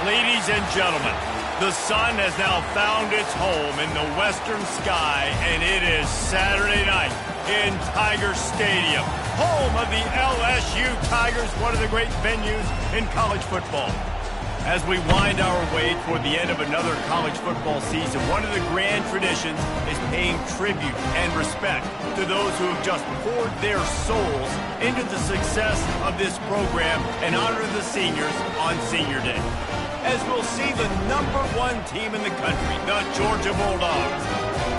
Ladies and gentlemen, the sun has now found its home in the western sky, and it is Saturday night in Tiger Stadium, home of the LSU Tigers, one of the great venues in college football. As we wind our way toward the end of another college football season, one of the grand traditions is paying tribute and respect to those who have just poured their souls into the success of this program and honor the seniors on Senior Day. As we'll see the #1 team in the country, the Georgia Bulldogs,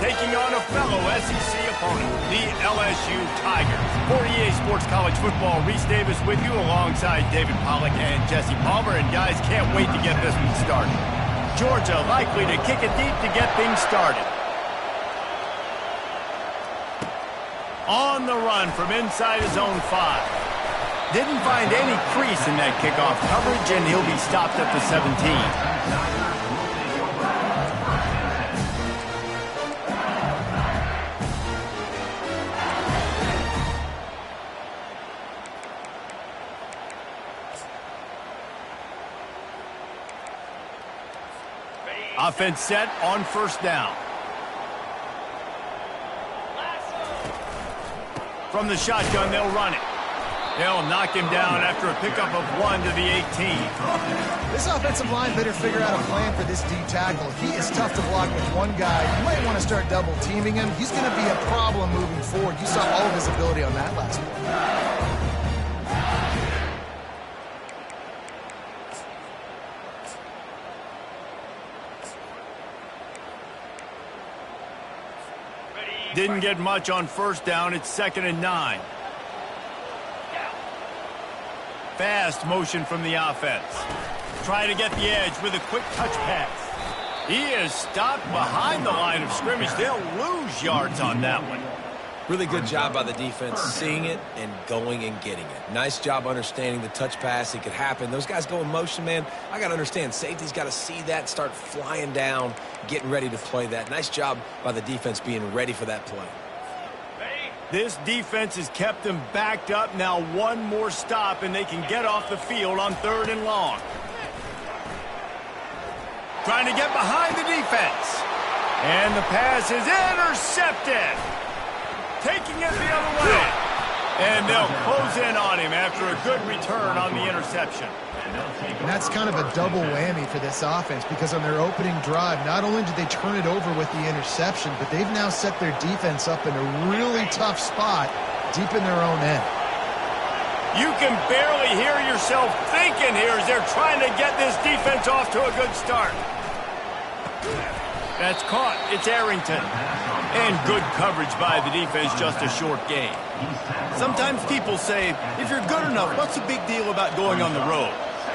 taking on a fellow SEC opponent, the LSU Tigers. For EA Sports College Football, Reese Davis with you alongside David Pollack and Jesse Palmer. And guys, can't wait to get this one started. Georgia likely to kick it deep to get things started. On the run from inside his own 5. Didn't find any crease in that kickoff coverage, and he'll be stopped at the 17. Offense set on first down. From the shotgun, they'll run it. They'll knock him down after a pickup of 1 to the 18. This offensive line better figure out a plan for this D tackle. He is tough to block with one guy. You might want to start double teaming him. He's going to be a problem moving forward. You saw all of his ability on that last one. Didn't get much on first down. It's 2nd and 9. Fast motion from the offense. Trying to get the edge with a quick touch pass. He is stopped behind the line of scrimmage. They'll lose yards on that one. Really good job by the defense seeing it and going and getting it. Nice job understanding the touch pass. It could happen. Those guys go in motion, man. I got to understand. Safety's got to see that, start flying down, getting ready to play that. Nice job by the defense being ready for that play. This defense has kept them backed up. Now one more stop, and they can get off the field on 3rd and long. Trying to get behind the defense. And the pass is intercepted. Taking it the other way. And they'll close in on him after a good return on the interception. And that's kind of a double whammy for this offense, because on their opening drive, not only did they turn it over with the interception, but they've now set their defense up in a really tough spot deep in their own end. You can barely hear yourself thinking here as they're trying to get this defense off to a good start. That's caught. It's Arrington. And good coverage by the defense, just a short gain. Sometimes people say, if you're good enough, what's the big deal about going on the road?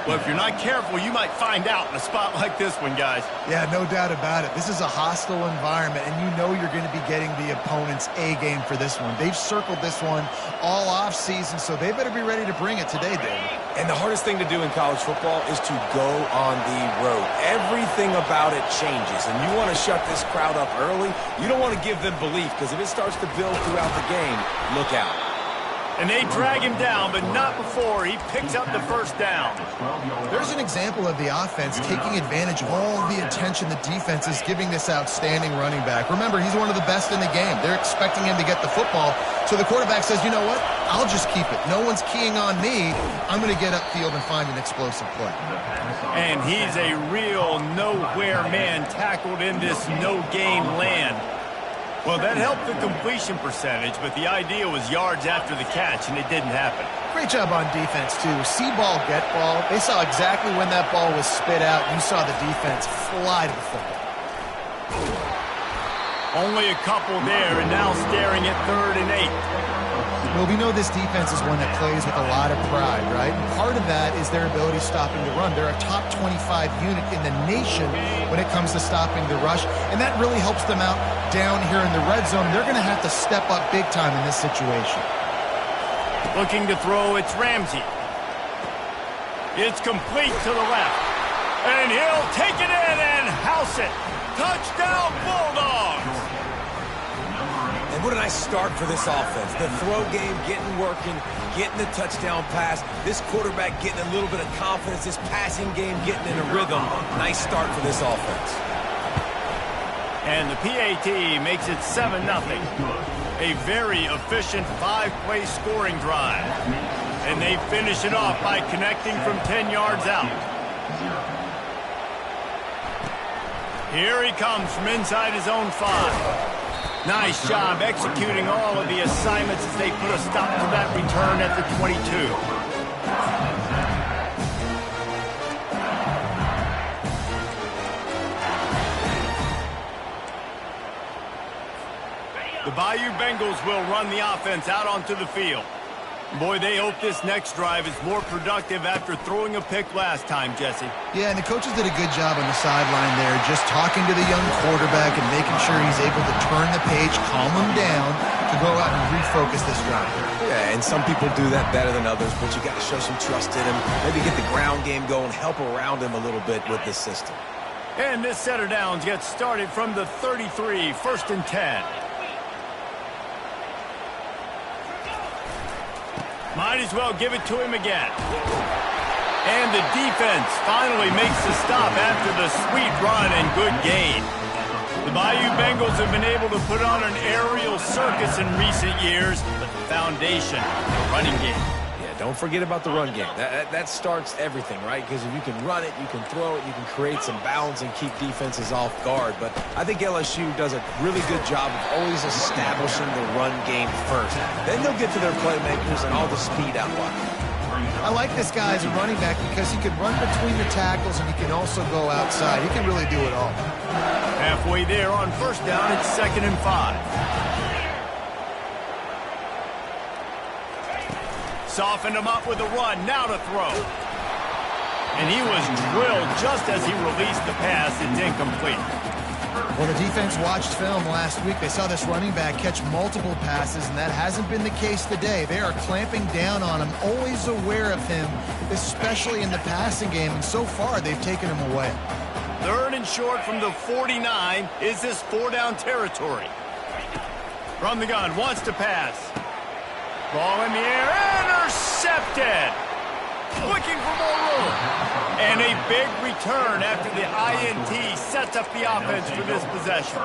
Well, if you're not careful, you might find out in a spot like this one, guys. Yeah, no doubt about it. This is a hostile environment, and you know you're going to be getting the opponent's A game for this one. They've circled this one all off season, so they better be ready to bring it today, David. And the hardest thing to do in college football is to go on the road. Everything about it changes, and you want to shut this crowd up early. You don't want to give them belief, because if it starts to build throughout the game, look out. And they drag him down, but not before he picks up the first down. There's an example of the offense taking advantage of all the attention the defense is giving this outstanding running back. Remember, he's one of the best in the game. They're expecting him to get the football, so the quarterback says, you know what, I'll just keep it. No one's keying on me. I'm going to get upfield and find an explosive play. And he's a real nowhere man tackled in this no-gain land. Well, that helped the completion percentage, but the idea was yards after the catch, and it didn't happen. Great job on defense, too. See ball, get ball. They saw exactly when that ball was spit out. You saw the defense fly to the football. Only a couple there, and now staring at 3rd and 8. Well, we know this defense is one that plays with a lot of pride, right? And part of that is their ability stopping the run. They're a top 25 unit in the nation when it comes to stopping the rush, and that really helps them out down here in the red zone. They're going to have to step up big time in this situation. Looking to throw, it's Ramsey. It's complete to the left. And he'll take it in and house it. Touchdown, Bulldogs! And what a nice start for this offense. The throw game getting working, getting the touchdown pass. This quarterback getting a little bit of confidence. This passing game getting in a rhythm. Nice start for this offense. And the PAT makes it 7-0. A very efficient 5-play scoring drive. And they finish it off by connecting from 10 yards out. Here he comes from inside his own 5. Nice job executing all of the assignments as they put a stop to that return at the 22. The Bayou Bengals will run the offense out onto the field. Boy, they hope this next drive is more productive after throwing a pick last time, Jesse. Yeah, and the coaches did a good job on the sideline there, just talking to the young quarterback and making sure he's able to turn the page, calm him down, to go out and refocus this drive. Yeah, and some people do that better than others, but you got to show some trust in him, maybe get the ground game going, help around him a little bit with this system. And this set of downs gets started from the 33, 1st and 10. Might as well give it to him again. And the defense finally makes the stop after the sweet run and good gain. The Bayou Bengals have been able to put on an aerial circus in recent years, but the foundation, the running game. Yeah, don't forget about the run game. That starts everything, right? Because if you can run it, you can throw it, you can create some bounds and keep defenses off guard. But I think LSU does a really good job of always establishing the run game first. Then they'll get to their playmakers and all the speed out wide. I like this guy as a running back because he can run between the tackles and he can also go outside. He can really do it all. Halfway there on 1st down, it's 2nd and 5. Softened him up with a run, now to throw. And he was drilled just as he released the pass. It's incomplete. Well, the defense watched film last week. They saw this running back catch multiple passes, and that hasn't been the case today. They are clamping down on him, always aware of him, especially in the passing game, and so far they've taken him away. 3rd and short from the 49. Is this 4-down territory? From the gun, wants to pass. Ball in the air, intercepted. Looking for more room. And a big return after the INT sets up the offense for this possession.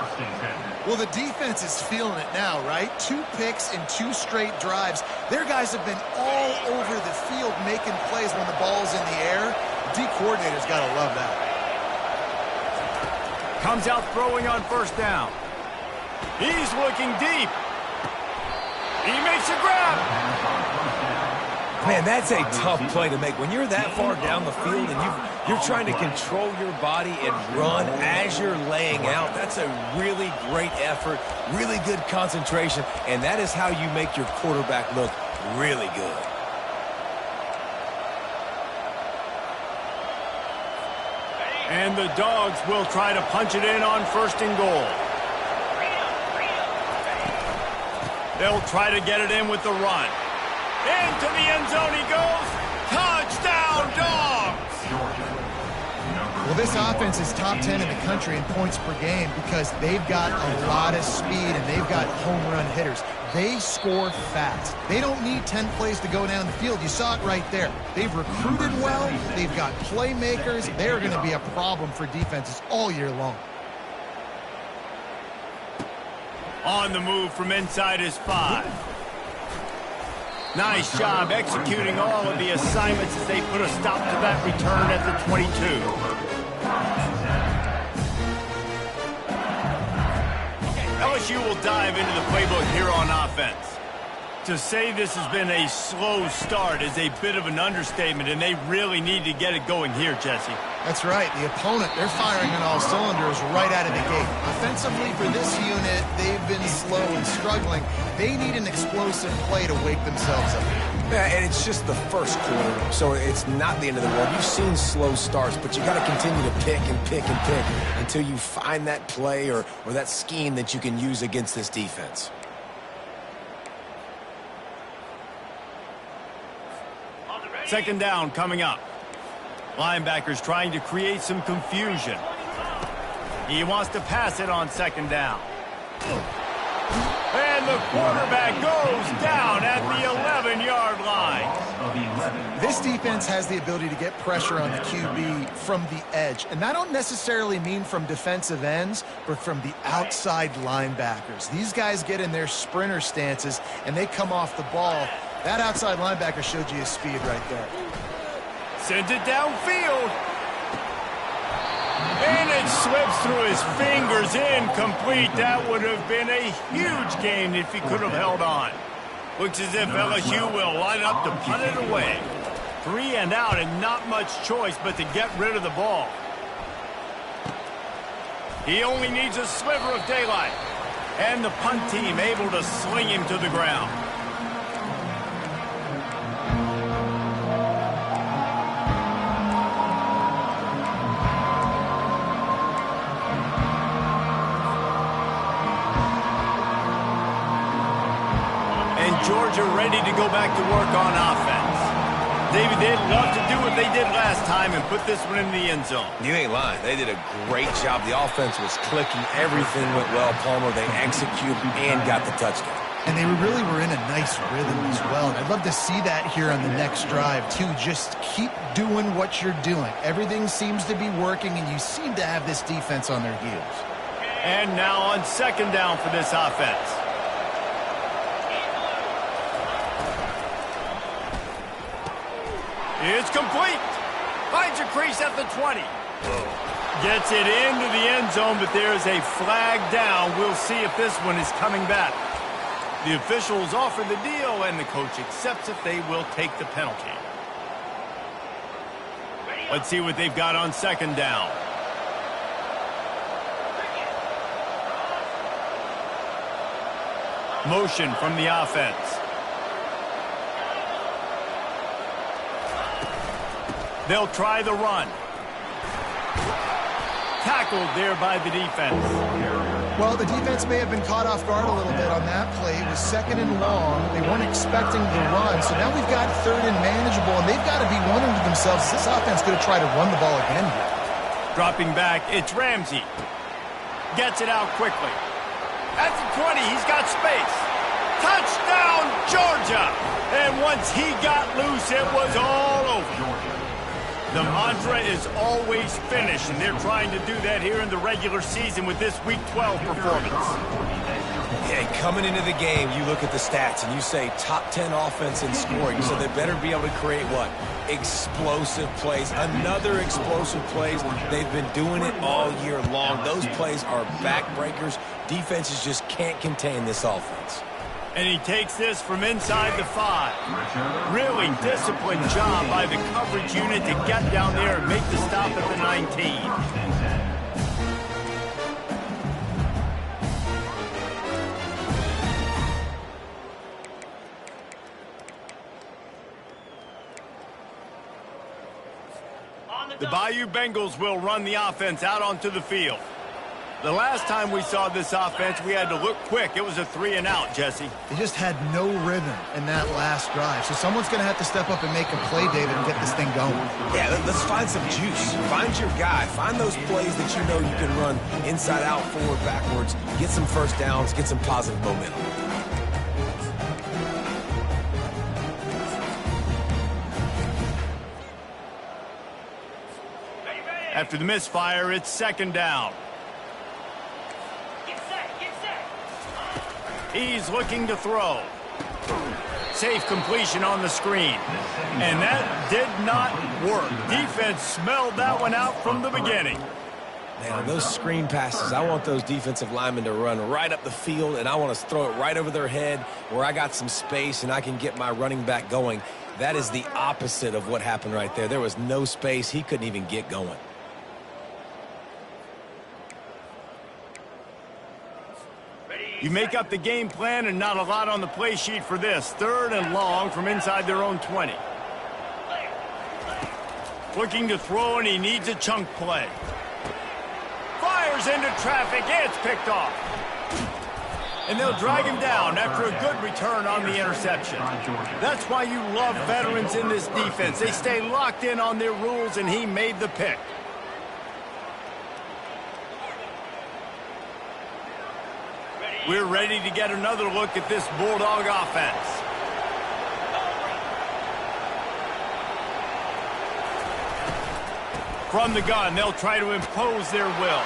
Well, the defense is feeling it now, right? 2 picks in 2 straight drives. Their guys have been all over the field making plays when the ball's in the air. D coordinator's got to love that. Comes out throwing on 1st down. He's looking deep. He makes a grab. Man, that's a tough play to make. When you're that far down the field and you're trying to control your body and run as you're laying out, that's a really great effort, really good concentration, and that is how you make your quarterback look really good. And the Dogs will try to punch it in on 1st and goal. They'll try to get it in with the run. Into the end zone he goes. Touchdown, Dogs! Well, this offense is top 10 in the country in points per game because they've got a lot of speed and they've got home run hitters. They score fast. They don't need 10 plays to go down the field. You saw it right there. They've recruited well. They've got playmakers. They're going to be a problem for defenses all year long. On the move from inside his 5. Nice job executing all of the assignments as they put a stop to that return at the 22. LSU will dive into the playbook here on offense. To say this has been a slow start is a bit of an understatement, and they really need to get it going here, Jesse. That's right. The opponent, they're firing on all cylinders right out of the gate. Offensively, for this unit, they've been slow and struggling. They need an explosive play to wake themselves up. Yeah, and it's just the first quarter, so it's not the end of the world. You've seen slow starts, but you got to continue to pick and pick and pick until you find that play or that scheme that you can use against this defense. Second down coming up. Linebackers trying to create some confusion. He wants to pass it on 2nd down. And the quarterback goes down at the 11-yard line. This defense has the ability to get pressure on the QB from the edge. And I don't necessarily mean from defensive ends, but from the outside linebackers. These guys get in their sprinter stances, and they come off the ball. That outside linebacker showed you his speed right there. Sends it downfield. And it slips through his fingers, incomplete. That would have been a huge gain if he could have held on. Looks as if LSU will line up to punt it away. 3 and out and not much choice but to get rid of the ball. He only needs a sliver of daylight. And the punt team able to sling him to the ground. Georgia ready to go back to work on offense. David, they'd love to do what they did last time and put this one in the end zone. You ain't lying. They did a great job. The offense was clicking. Everything went well, Palmer. They executed and got the touchdown. And they really were in a nice rhythm as well. And I'd love to see that here on the next drive, too. Just keep doing what you're doing. Everything seems to be working, and you seem to have this defense on their heels. And now on second down for this offense. It's complete. Finds a crease at the 20. Gets it into the end zone, but there's a flag down. We'll see if this one is coming back. The officials offer the deal, and the coach accepts it. They will take the penalty. Let's see what they've got on second down. Motion from the offense. They'll try the run. Tackled there by the defense. Well, the defense may have been caught off guard a little bit on that play. It was second and long. They weren't expecting the run. So now we've got third and manageable, and they've got to be wondering to themselves, is this offense going to try to run the ball again here? Dropping back, it's Ramsey. Gets it out quickly. At the 20, he's got space. Touchdown, Georgia! And once he got loose, it was all over. The mantra is always finish, and they're trying to do that here in the regular season with this Week 12 performance. Yeah, coming into the game, you look at the stats, and you say top 10 offense in scoring, so they better be able to create what? Explosive plays. Another explosive plays. They've been doing it all year long. Those plays are backbreakers. Defenses just can't contain this offense. And he takes this from inside the 5. Really disciplined job by the coverage unit to get down there and make the stop at the 19. The Bayou Bengals will run the offense out onto the field. The last time we saw this offense, we had to look quick. It was a 3 and out, Jesse. They just had no rhythm in that last drive. So someone's going to have to step up and make a play, David, and get this thing going. Yeah, let's find some juice. Find your guy. Find those plays that you know you can run inside out, forward, backwards. Get some first downs. Get some positive momentum. After the misfire, it's second down. He's looking to throw. Safe completion on the screen. And that did not work. Defense smelled that one out from the beginning. Man, those screen passes, I want those defensive linemen to run right up the field, and I want to throw it right over their head where I got some space and I can get my running back going. That is the opposite of what happened right there. There was no space. He couldn't even get going. You make up the game plan and not a lot on the play sheet for this. Third and long from inside their own 20. Looking to throw, and he needs a chunk play. Fires into traffic. It's picked off. And they'll drag him down after a good return on the interception. That's why you love veterans in this defense. They stay locked in on their rules, and he made the pick. We're ready to get another look at this Bulldog offense. From the gun, they'll try to impose their will.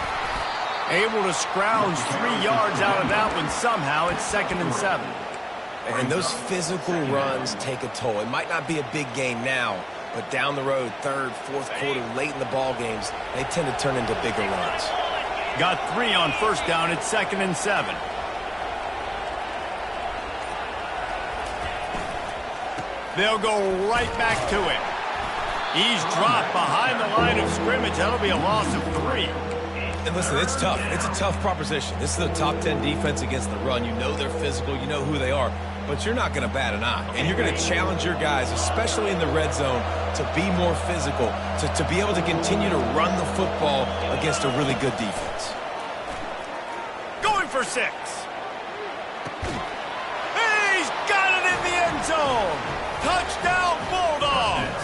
Able to scrounge 3 yards out of that one somehow. It's 2nd and 7. And those physical runs take a toll. It might not be a big game now, but down the road, 3rd, 4th quarter, late in the ball games, they tend to turn into bigger runs. Got 3 on 1st down. It's 2nd and 7. They'll go right back to it. He's dropped behind the line of scrimmage. That'll be a loss of 3. And listen, it's tough. It's a tough proposition. This is a top 10 defense against the run. You know they're physical. You know who they are. But you're not going to bat an eye. And you're going to challenge your guys, especially in the red zone, to be more physical, to be able to continue to run the football against a really good defense. Going for 6. He's got it in the end zone. Touchdown, Bulldogs.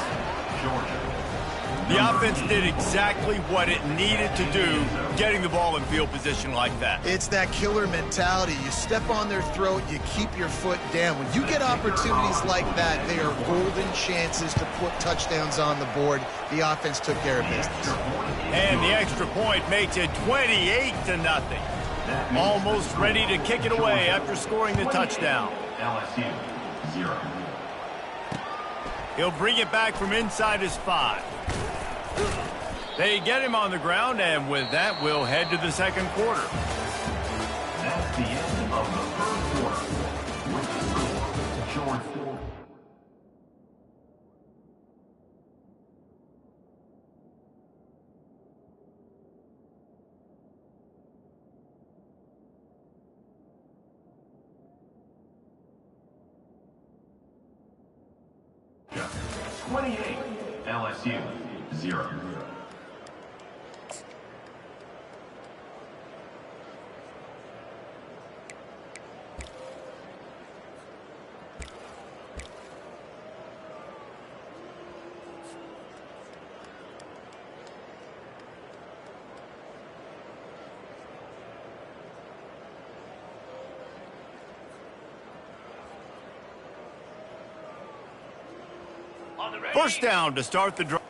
The offense did exactly what it needed to do, getting the ball in field position like that. It's that killer mentality. You step on their throat, you keep your foot down. When you get opportunities like that, they are golden chances to put touchdowns on the board. The offense took care of business. And the extra point makes it 28-0. Almost ready to kick it away after scoring the touchdown. LSU 0. He'll bring it back from inside his 5. They get him on the ground, and with that, we'll head to the 2nd quarter. That's the end of the 3rd quarter. With the score, George. LSU 0. First down to start the drive.